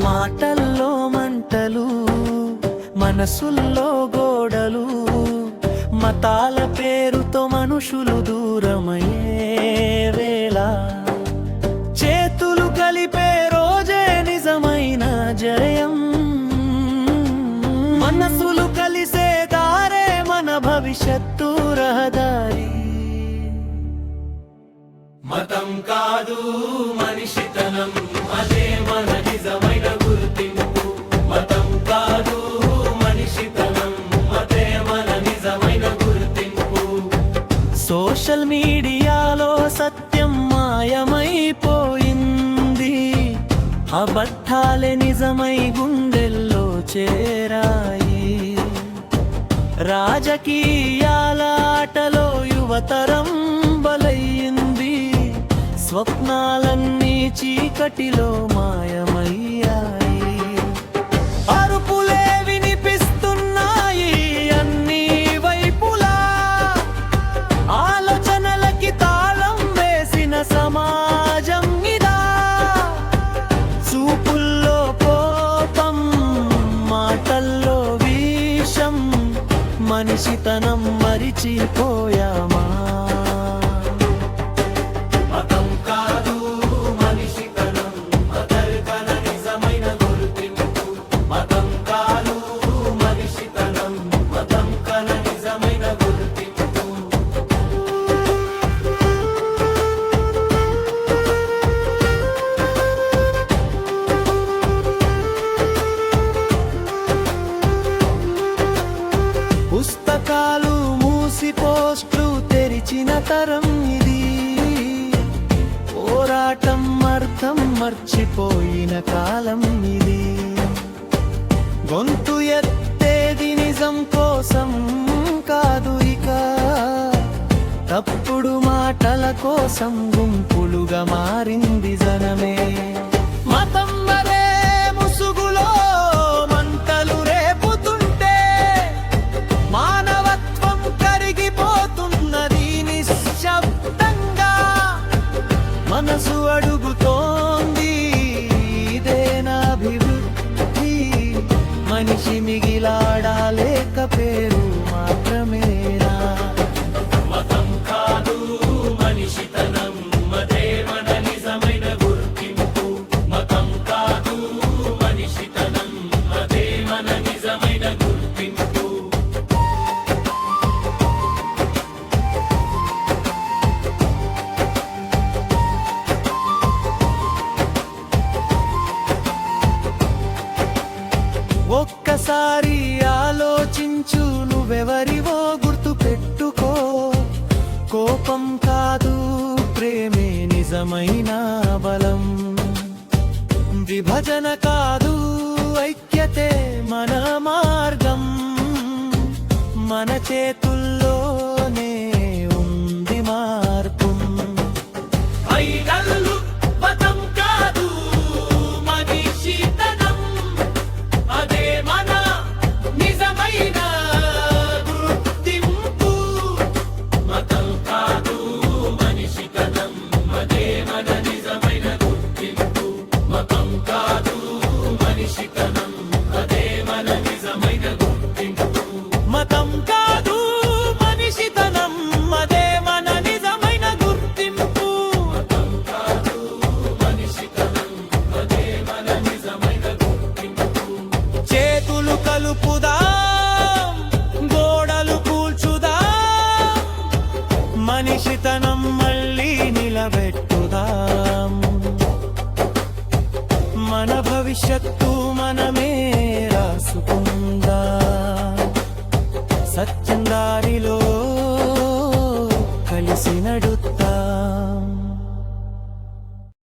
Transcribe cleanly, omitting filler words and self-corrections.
మాటల్లో మంటలు, మనసుల్లో గోడలు, మతాల పేరుతో మనుషులు దూరమయ్యే వేళ చేతులు కలిపే రోజే నిజమైన జయం. మనసులు కలిసే దారే మన భవిష్యత్తు రహదారి. మతం కాదు మనిషితనం, అదే మన నిజమైన గుర్తింపు. మతం కాదు మనిషితనం, అదే మన నిజమైన గుర్తింపు. సోషల్ మీడియాలో సత్యం మాయమైపోయింది, అబద్ధాలే నిజమై గుండెల్లో చేరాయి. రాజకీయాల ఆటలో యువతరం బలయ్యింది, స్వప్నాలన్నీ చీకటిలో మాయమయ్యాయి. అరుపులే వినిపిస్తున్నాయి అన్ని వైపులా, ఆలోచనలకి తాళం వేసిన సమాజం ఇదా. చూపుల్లో కోపం, మాటల్లో విషం, మనిషితనం మరిచిపోయామా? మతం కాదు మనిషితనం, అదే మన నిజమైన గుర్తింపు. మతం కాదు మనిషితనం, మతం కన నిజమైన గుర్తింపు. పుస్తకాలు మూసి పోస్టులు తెరిచిన తరం ఇది, పోరాటం అర్థం మర్చిపోయిన కాలం ఇది. గొంతు ఎత్తేది నిజం కోసం కాదు ఇక, తప్పుడు మాటల కోసం గుంపులుగా మారింది జనమే. మతం వరే ముసుగులో మంటలు రేపుతుంటే మానవత్వం కరిగిపోతున్నది నిశ్శబ్దంగా. మనసు అడుగుతోంది ఇదేనా అభివృద్ధి? మనిషి మిగిలాడాలేక పేరు మాత్రమేనా? మతం కాదు మనిషితనం, అదే మన నిజమైన గుర్తింపు. మతం కాదు మనిషితనం, అదే మన నిజమైన గుర్తింపు. ఒక్కసారి ఆలోచించు, నువ్వెవరివో గుర్తు పెట్టుకో. కోపం కాదు ప్రేమే నిజమైన బలం, విభజన కాదు ఐక్యతే మన మార్గం. మన చేతుల్లోనే ఉంది మార్పు. ఐదల్లు మతం కాదు మనిషితనం, అదే మన నిజమైన గుర్తింపు. మతం కాదు మనిషితనం, అదే మన నిజమైన గుర్తింపు. మతం కాదు మనిషితనం, అదే మన నిజమైన గుర్తింపు. మతం కాదు మనిషితనం, అదే మన నిజమైన గుర్తింపు. మతం కాదు మనిషితనం, అదే మన నిజమైన గుర్తింపు. చేతులు కలుపుదాం, గోడలు కూల్చుదాం, మనిషితనం మళ్ళీ నిలబెట్టుదాం. మన భవిష్యత్తు మనమే